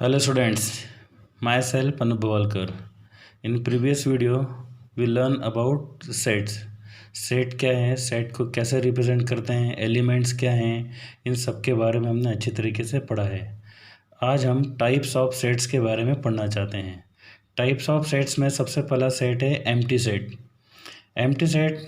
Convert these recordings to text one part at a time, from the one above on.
Hello students, myself Anup Bawalkar. In previous video we learn about sets. Set क्या है, set को कैसे represent करते हैं, एलिमेंट्स क्या हैं, इन सब के बारे में हमने अच्छी तरीके से पढ़ा है। आज हम टाइप्स ऑफ सेट्स के बारे में पढ़ना चाहते हैं। टाइप्स ऑफ सेट्स में सबसे पहला सेट है एम्प्टी सेट। एम्प्टी सेट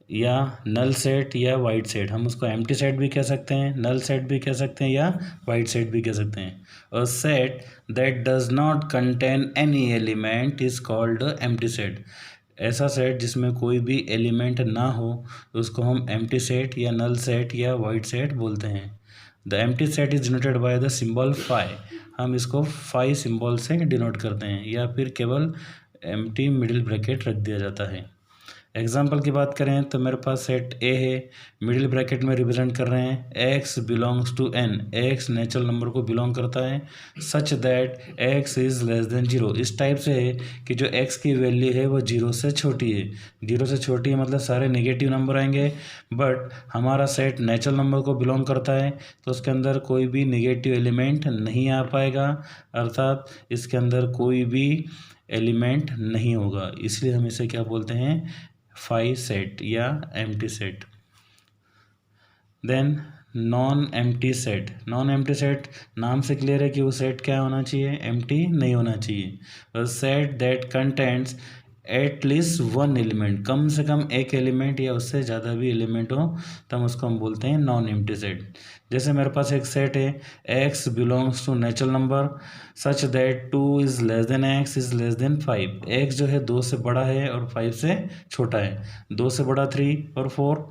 या नल सेट या वाइड सेट, हम उसको एम्प्टी सेट भी कह सकते हैं, नल सेट भी कह सकते हैं या वाइड सेट भी कह सकते हैं। A set that does not contain any element is called empty set. ऐसा सेट जिसमें कोई भी एलिमेंट ना हो उसको हम एम्प्टी सेट या नल सेट या वाइड सेट बोलते हैं। The empty set is denoted by the symbol phi. हम इसको फाई सिंबल से डिनोट करते हैं या फिर केवल एम्प्टी मिडिल ब्रैकेट रख दिया जाता है। एग्जाम्पल की बात करें तो मेरे पास सेट ए है, मिडिल ब्रैकेट में रिप्रेजेंट कर रहे हैं x belongs to n। x natural number को बिलोंग करता है such that x is less than 0। इस टाइप से है कि जो x की वैल्यू है वो 0 से छोटी है। 0 से छोटी है मतलब सारे नेगेटिव नंबर आएंगे, बट हमारा सेट नेचुरल नंबर को बिलोंग करता है तो उसके अंदर कोई भी नेगेटिव एलिमेंट नहीं आ पाएगा, अर्थात इसके अंदर कोई भी एलिमेंट नहीं होगा। इसलिए हम इसे क्या बोलते हैं, फाई सेट या empty set. Then non empty set. Non empty set नाम से क्लियर है कि वो सेट क्या होना चाहिए, एम्प्टी नहीं होना चाहिए। Set that contents at least one element, कम से कम एक एलिमेंट या उससे ज़्यादा भी एलिमेंट हो तब उसको हम बोलते हैं नॉन एम्प्टी सेट। जैसे मेरे पास एक सेट है x belongs to natural number such that 2 is less than x is less than 5। x जो है 2 से बड़ा है और 5 से छोटा है। 2 से बड़ा 3 और 4,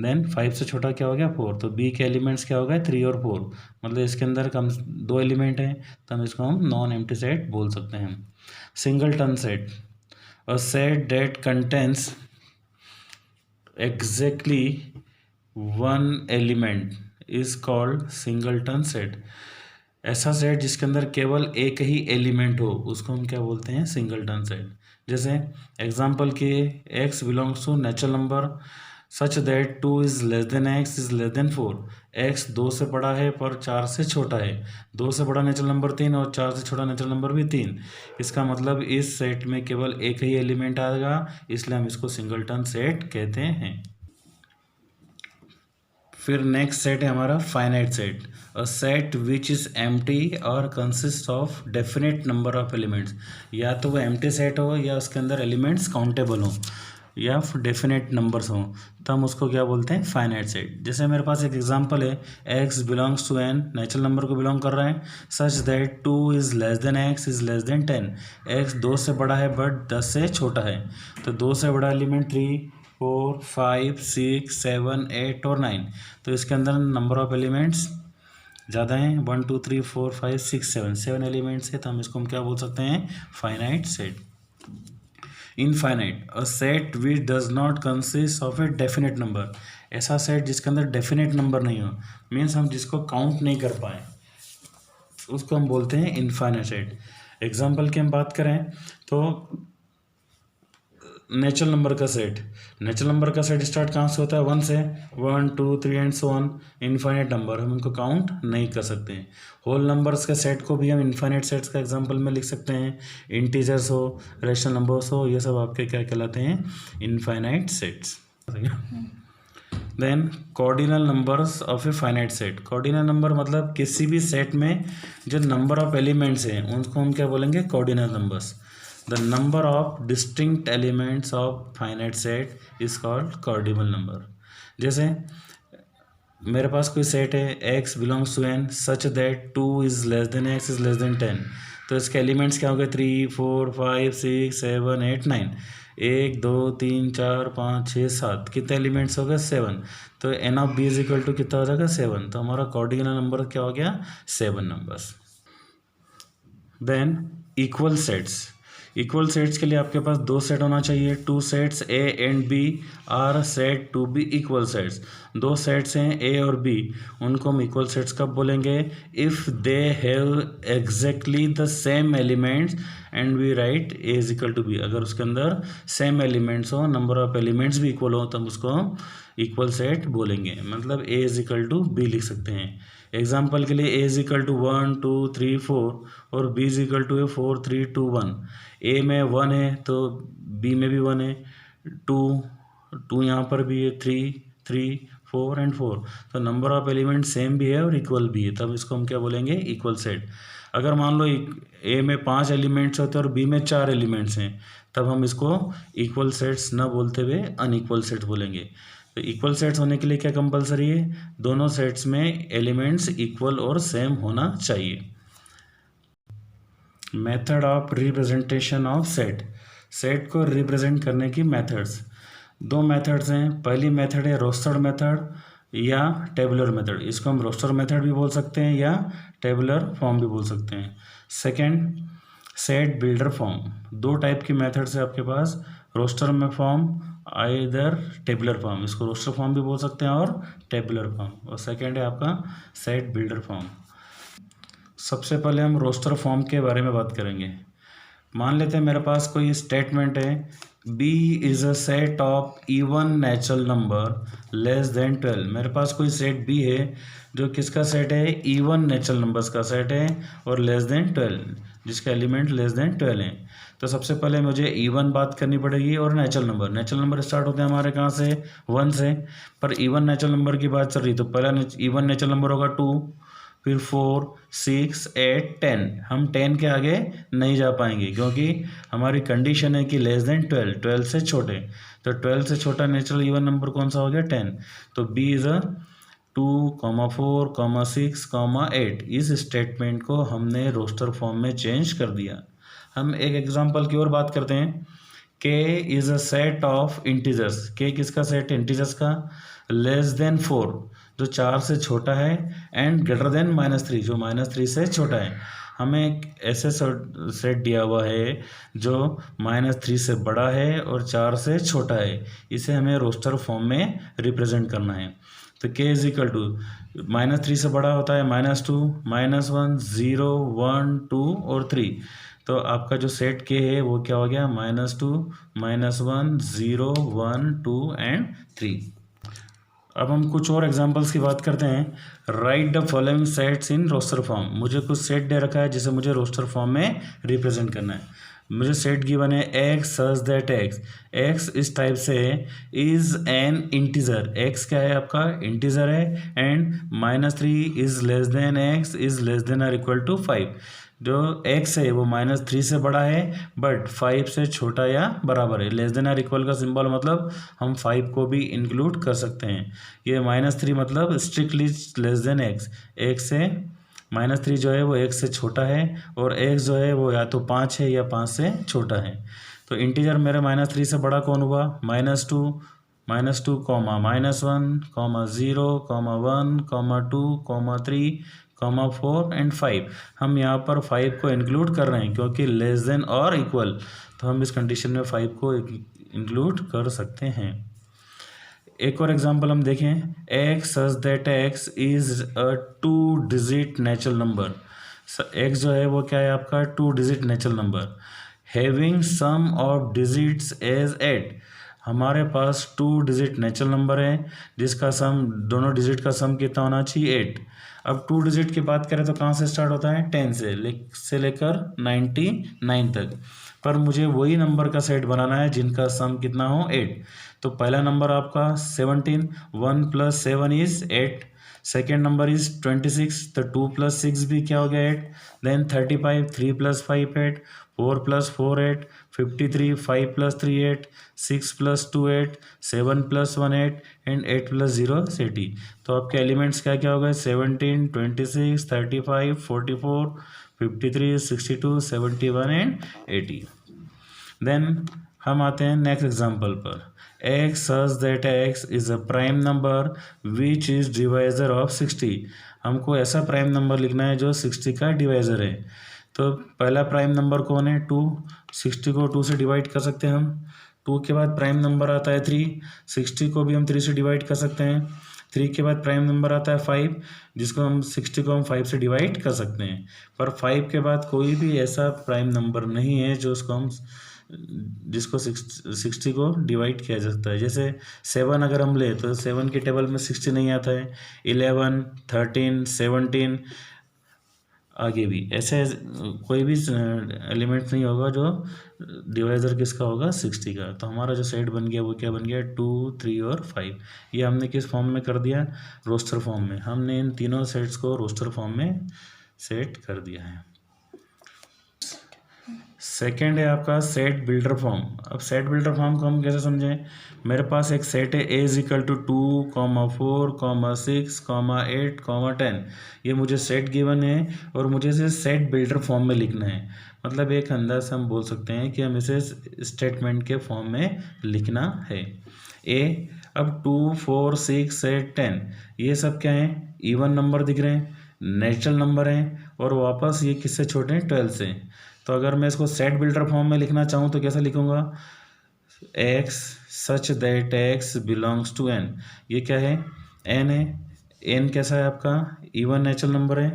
देन 5 से छोटा क्या हो गया 4। तो b के एलिमेंट्स क्या हो गए 3 और 4, मतलब इसके अंदर कम 2 एलिमेंट हैं तो हम इसको हम नॉन एम्प्टी सेट बोल सकते हैं। Singleton set, a set that contains exactly one element is called singleton set। ऐसा सेट जिसके अंदर केवल एक ही एलिमेंट हो उसको हम क्या बोलते हैं, सिंगलटन सेट। जैसे एग्जांपल के x belongs to natural number such that 2 is less than x is less than 4। x 2 से बड़ा है पर 4 से छोटा है। 2 से बड़ा नेचुरल नंबर 3 और 4 से छोटा नेचुरल नंबर भी 3। इसका मतलब इस सेट में केवल एक ही एलिमेंट आएगा, इसलिए हम इसको सिंगलटन सेट कहते हैं। फिर नेक्स्ट सेट है हमारा finite set. A set which is empty और consist of definite number of elements. या तो वो एम्प्टी सेट हो या उसके अंदर एलिमेंट्स काउंटेबल हो या डेफिनेट नंबर्स हों तो हम उसको क्या बोलते हैं, फाइनाइट सेट। जैसे मेरे पास एक एग्जांपल है x belongs to n, natural number को बिलोंग कर रहा है such that 2 is less than x is less than 10। x 2 से बड़ा है बट 10 से छोटा है, तो 2 से बड़ा एलिमेंट 3 4 5 6 7 8 और 9। तो इसके अंदर नंबर ऑफ एलिमेंट्स ज़्यादा हैं, 1 2 3 4 5 6 7 एलिमेंट्स है, तो हम इसको हम क्या बोल सकते हैं, finite set. Infinite, a set which does not consist of a definite number. ऐसा सेट जिसके अंदर डेफिनेट नंबर नहीं हो, मीन्स हम जिसको काउंट नहीं कर पाए, उसको हम बोलते हैं इनफाइनाइट सेट। एग्जाम्पल की हम बात करें तो नेचुरल नंबर का सेट, नेचुरल नंबर का सेट स्टार्ट कहाँ से होता है, 1 से, 1 2 3 and so on. Infinite number हम उनको काउंट नहीं कर सकते हैं। होल नंबर्स के सेट को भी हम इनफाइनाइट सेट्स का एग्जांपल में लिख सकते हैं। इंटीजर्स हो, रैशनल नंबर्स हो, ये सब आपके क्या कहलाते हैं, infinite sets. Then cardinal numbers of a finite set. Cardinal number मतलब किसी भी सेट में जो नंबर ऑफ एलिमेंट्स हैं उनको हम क्या बोलेंगे, cardinal numbers. The number of distinct elements of finite set is called cardinal number। जैसे मेरे पास कोई सेट है x belongs to n such that 2 is less than x is less than 10। तो इसके एलिमेंट्स क्या हो गए, 3 4 5 6 7 8 9। 1 2 3 4 5 6 7, कितने एलिमेंट्स हो गए, 7। तो n of b is equal to कितना हो जाएगा, 7। तो हमारा कॉर्डिनल नंबर क्या हो गया, 7 numbers. Then equal sets. Equal sets के लिए आपके पास 2 सेट होना चाहिए। 2 sets A and B are said to be equal sets. 2 sets हैं A और B, उनको हम इक्वल सेट्स कब बोलेंगे, if they have exactly the same elements and we write A is equal to B। अगर उसके अंदर सेम एलिमेंट्स हो, नंबर ऑफ एलिमेंट्स भी इक्वल हो, तब उसको हम इक्वल सेट बोलेंगे। मतलब A is equal to B लिख सकते हैं। एग्जाम्पल के लिए ए इज इक्वल टू 1 2 3 4 और बी इज इक्वल टू 4 3 2 1। ए में 1 है तो बी में भी 1 है, 2 यहाँ पर भी है, 3 3 4 एंड 4। तो नंबर ऑफ एलिमेंट सेम भी है और इक्वल भी है, तब इसको हम क्या बोलेंगे, इक्वल सेट। अगर मान लो ए में 5 एलिमेंट्स होते हैं और बी में 4 एलिमेंट्स हैं, तब हम इसको इक्वल सेट्स ना बोलते हुए अनइक्वल सेट्स बोलेंगे। तो इक्वल सेट्स होने के लिए क्या कंपलसरी है, दोनों सेट्स में एलिमेंट्स इक्वल और सेम होना चाहिए। Method of representation of set. Set को रिप्रेजेंट करने की मेथड्स, दो मेथड्स हैं। पहली मेथड है रोस्टेड मेथड या टेबुलर मेथड। इसको हम रोस्टर मेथड भी बोल सकते हैं या टेबुलर फॉर्म भी बोल सकते हैं। Second, set builder form. दो टाइप की मेथड्स है आपके पास, रोस्टर में फॉर्म, आइदर टेबुलर फॉर्म। इसको रोस्टर फॉर्म भी बोल सकते हैं और टेबुलर फॉर्म। और सेकंड है आपका सेट बिल्डर फॉर्म। सबसे पहले हम रोस्टर फॉर्म के बारे में बात करेंगे। मान लेते हैं मेरे पास कोई स्टेटमेंट है, B is a set of even natural number less than 12। मेरे पास कोई सेट B है जो किसका सेट है, इवन नेचुरल नंबर्स का सेट है और लेस देन 12, जिसका एलिमेंट लेस देन 12 है। तो सबसे पहले मुझे इवन बात करनी पड़ेगी और नेचुरल नंबर स्टार्ट होते हैं हमारे कहाँ से, 1 से। पर इवन नेचुरल नंबर की बात चल रही, तो पहला इवन नेचुरल नंबर होगा 2, फिर 4 6 8 10। हम 10 के आगे नहीं जा पाएंगे क्योंकि हमारी कंडीशन है कि लेस देन 12 से छोटे। तो 12 से छोटा नेचुरल इवन नंबर कौन सा हो गया, 10। तो B इज़ अ 2, 4, 6, 8। इस स्टेटमेंट को हमने रोस्टर फॉर्म में चेंज कर दिया। हम एक एग्जांपल की ओर बात करते हैं। K is a set of integers. K किसका सेट है, इंटीजर्स का। लेस देन 4 जो 4 से छोटा है, एंड ग्रेटर देन -3 जो -3 से छोटा है। हमें एक ऐसे सेट दिया हुआ है जो -3 से बड़ा है और 4 से छोटा है। इसे हमें रोस्टर फॉर्म में रिप्रेजेंट करना है। तो K इज इक्वल टू -3 से बड़ा होता है -2, -1, 0, 1, 2 और 3। तो आपका जो सेट K है वो क्या हो गया, -2, -1, 0, 1, 2 एंड 3। अब हम कुछ और एग्जांपल्स की बात करते हैं। Write the following sets in roster form. मुझे कुछ सेट दे रखा है जिसे मुझे रोस्टर फॉर्म में रिप्रेजेंट करना है। मुझे सेट गिवन है x सच दैट x इस टाइप से इज एन इंटीजर। x क्या है आपका, इंटीजर है, and -3 is less than x is less than और इक्वल टू 5। जो x है वो -3 से बड़ा है बट 5 से छोटा या बराबर है। लेस देन और इक्वल का सिंबल मतलब हम 5 को भी इंक्लूड कर सकते हैं। ये -3 मतलब स्ट्रिक्टली लेस देन x से -3 जो है वो x से छोटा है और x जो है वो या तो 5 है या 5 से छोटा है। तो इंटीजर मेरे -3 से बड़ा कौन हुआ, -2, -1, -0, 1, 2, 3, 4 एंड 5। हम यहाँ पर 5 को इंक्लूड कर रहे हैं क्योंकि लेस देन और इक्वल, तो हम इस कंडीशन में 5 को इंक्लूड कर सकते हैं। एक और एग्जांपल हम देखें, x such that x is a 2 digit natural number. x जो है वो क्या है आपका, 2 digit natural number having sum of digits as 8। हमारे पास 2 डिजिट नेचुरल नंबर है जिसका सम, दोनों डिजिट का सम कितना होना चाहिए, 8। अब 2 डिजिट की बात करें तो कहाँ से स्टार्ट होता है, 10 से लेकर 99 तक। पर मुझे वही नंबर का सेट बनाना है जिनका सम कितना हो, 8। तो पहला नंबर आपका 17, 1 + 7 इज 8। सेकेंड नंबर इज 26, तो 2 + 6 भी क्या हो गया, 8। Then 35, 3 + 5 8, 4 + 4 8, 53, 5 + 3 8, 6 + 2 8, 7 + 1 8 and 8 + 0 80। तो आपके एलिमेंट्स क्या क्या हो गए, 17, 26, 35, 44, 53, 62, 71 एंड 80। देन हम आते हैं नेक्स्ट एग्जांपल पर। x such that x is a prime number which is divisor of 60। हमको ऐसा प्राइम नंबर लिखना है जो 60 का डिवाइजर है। तो पहला प्राइम नंबर कौन है, 2। 60 को 2 से डिवाइड कर सकते हैं हम। 2 के बाद प्राइम नंबर आता है 3, 60 को भी हम 3 से डिवाइड कर सकते हैं। 3 के बाद प्राइम नंबर आता है 5, जिसको हम 60 को हम 5 से डिवाइड कर सकते हैं। पर 5 के बाद कोई भी ऐसा प्राइम नंबर नहीं है जो उसको हम जिसको 60 को डिवाइड किया जा सकता है। जैसे 7 अगर हम ले तो 7 की टेबल में 60 नहीं आता है, 11, 13, 17 आगे भी ऐसे कोई भी एलिमेंट नहीं होगा जो डिवाइज़र किसका होगा 60 का। तो हमारा जो सेट बन गया वो क्या बन गया 2, 3 और 5। ये हमने किस फॉर्म में कर दिया, रोस्टर फॉर्म में। हमने इन तीनों सेट्स को रोस्टर फॉर्म में सेट कर दिया है। सेकेंड है आपका सेट बिल्डर फॉर्म। अब सेट बिल्डर फॉर्म को हम कैसे समझें, मेरे पास एक सेट है ए इज इक्वल टू 2, 4, 6, 8, 10। ये मुझे सेट गिवन है और मुझे इसे सेट बिल्डर फॉर्म में लिखना है। मतलब एक अंदाज से हम बोल सकते हैं कि हम इसे स्टेटमेंट के फॉर्म में लिखना है। ए अब 2, 4, 6, 8, 10 ये सब क्या है, इवन नंबर दिख रहे हैं, नेचुरल नंबर हैं और वापस ये किससे छोटे हैं 12 से। तो अगर मैं इसको सेट बिल्डर फॉर्म में लिखना चाहूँ तो कैसे लिखूँगा, x such that x belongs to n। ये क्या है, n है। n कैसा है आपका, इवन नेचुरल नंबर है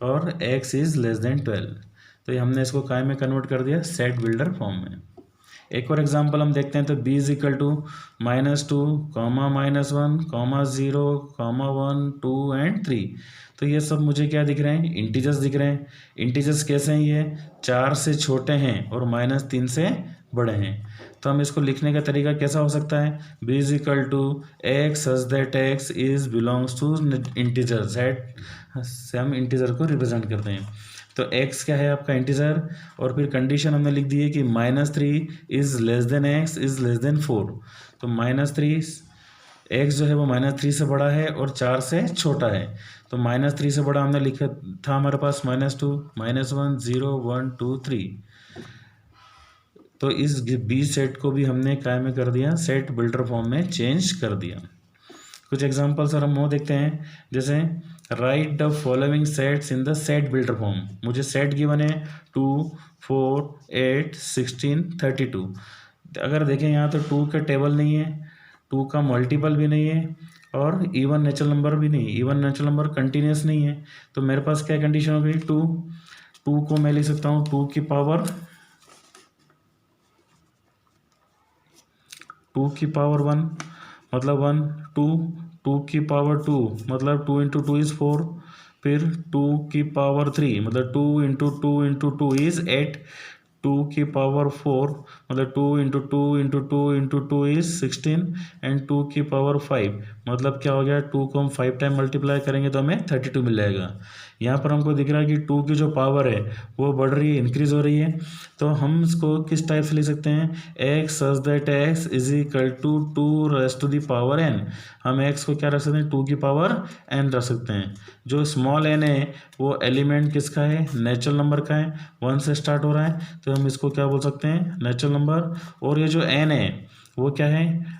और x इज लेस देन 12। तो ये हमने इसको काय में कन्वर्ट कर दिया, सेट बिल्डर फॉर्म में। एक और एग्जांपल हम देखते हैं तो b is equal to -2, -1, -0, -1, 2 and 3। तो ये सब मुझे क्या दिख रहे हैं, इंटीजर्स दिख रहे हैं। इंटीजर्स कैसे हैं, ये 4 से छोटे हैं और -3 से बड़े हैं। तो हम इसको लिखने का तरीका कैसा हो सकता है, b is equal to x such that x is belongs to integer. Set से हम इंटीजर को रिप्रेजेंट करते हैं। तो x क्या है आपका इंटीजर, और फिर कंडीशन हमने लिख दी है कि -3 is less than x is less than 4। तो -3 x जो है वो -3 से बड़ा है और 4 से छोटा है। तो -3 से बड़ा हमने लिखा था हमारे पास -2, -1, 0, 1, 2, 3। तो इस बी सेट को भी हमने काय में कर दिया, सेट बिल्डर फॉर्म में चेंज कर दिया। कुछ एग्जांपल सर हम वो देखते हैं, जैसे right the following sets in the set builder form. मुझे सेट गिवन है 2, 4, 8, 16, 32। अगर देखें यहाँ तो 2 का टेबल नहीं है, 2 का मल्टीपल भी नहीं है और इवन नेचुरल नंबर भी नहीं, इवन नेचुरल नंबर कंटिन्यूस नहीं है। तो मेरे पास क्या कंडीशन हो गई, 2 को मैं लिख सकता हूँ 2 की पावर 1 मतलब 1, 2 की पावर 2 मतलब 2 इंटू 2 इज़ 4, फिर 2 की पावर 3 मतलब 2 इंटू 2 इंटू 2 इज़ 8, 2 की पावर 4 मतलब 2 into 2 into 2 into 2 is 16 and 2 की पावर 5 मतलब क्या हो गया, 2 को हम 5 टाइम मल्टीप्लाई करेंगे तो हमें 32 मिल जाएगा। यहाँ पर हमको दिख रहा है कि 2 की जो पावर है वो बढ़ रही है, इंक्रीज हो रही है। तो हम इसको किस टाइप से लिख सकते हैं, x such that x is equal to 2 raise to the power n। हम x को क्या रख सकते हैं, 2 की पावर n रख सकते हैं। जो स्मॉल n है वो एलिमेंट किसका है, नेचुरल नंबर का है, 1 से स्टार्ट हो रहा है तो हम इसको क्या बोल सकते हैं, नेचुरल नंबर। और ये जो n है वो क्या है,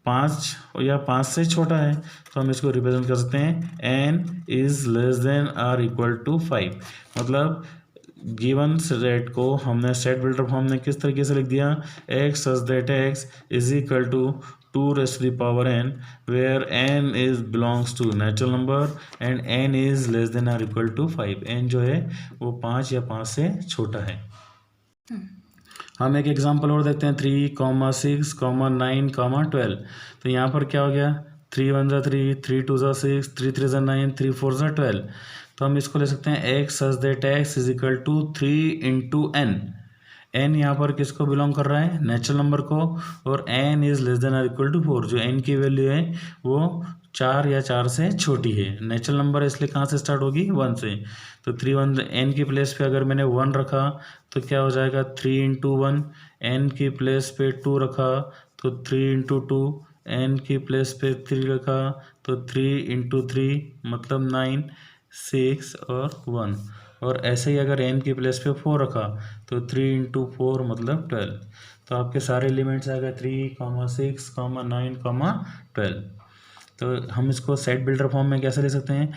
5 या 5 से छोटा है तो हम इसको रिप्रेजेंट कर सकते हैं n is less than or equal to 5। मतलब गिवन सेट को हमने सेट बिल्डर फॉर्म में किस तरीके से लिख दिया, x such that x is equal to 2 raise to the power n where n is belongs to natural number and n is less than or equal to 5। n जो है वो 5 या 5 से छोटा है। हम एक एग्जांपल और देखते हैं, 3, 6, 9, 12। तो यहाँ पर क्या हो गया, 3 1 जा 3, 3 2 जा 6, 3 3 जा 9, 3 4 जा 12। तो हम इसको ले सकते हैं x such that x is equal to 3 into n। n यहाँ पर किसको बिलोंग कर रहा है, नेचुरल नंबर को, और n is less than or equal to 4। जो n की वैल्यू है वो 4 या 4 से छोटी है। नेचुरल नंबर इसलिए कहाँ से स्टार्ट होगी, 1 से। तो 3 1 n की प्लेस पे अगर मैंने 1 रखा तो क्या हो जाएगा, 3 इंटू 1। n की प्लेस पे 2 रखा तो 3 इंटू 2। n की प्लेस पे 3 रखा तो 3 इंटू 3 मतलब 9, 6 और 1। और ऐसे ही अगर n की प्लेस पे 4 रखा तो 3 इंटू 4 मतलब 12। तो आपके सारे एलिमेंट्स आ गए 3, 6, 9, 12। तो हम इसको सेट बिल्डर फॉर्म में कैसे ले सकते हैं,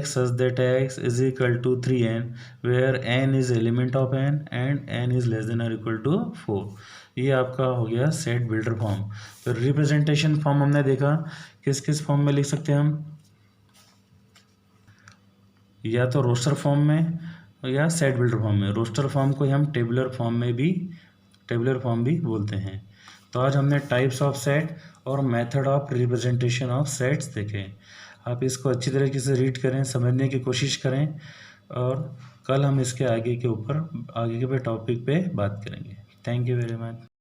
x such that x is equal to 3n where n is element of n and n is less than और इक्वल टू 4। ये आपका हो गया सेट बिल्डर फॉर्म। तो रिप्रेजेंटेशन फॉर्म हमने देखा, किस किस फॉर्म में लिख सकते हैं हम, या तो रोस्टर फॉर्म में या सेट बिल्डर फॉर्म में। रोस्टर फॉर्म को हम टेबुलर फॉर्म में भी टेबुलर फॉर्म भी बोलते हैं। तो आज हमने टाइप्स ऑफ सेट और method of representation of sets देखे। आप इसको अच्छी तरीके से रीड करें, समझने की कोशिश करें, और कल हम इसके आगे के टॉपिक पे बात करेंगे। Thank you very much.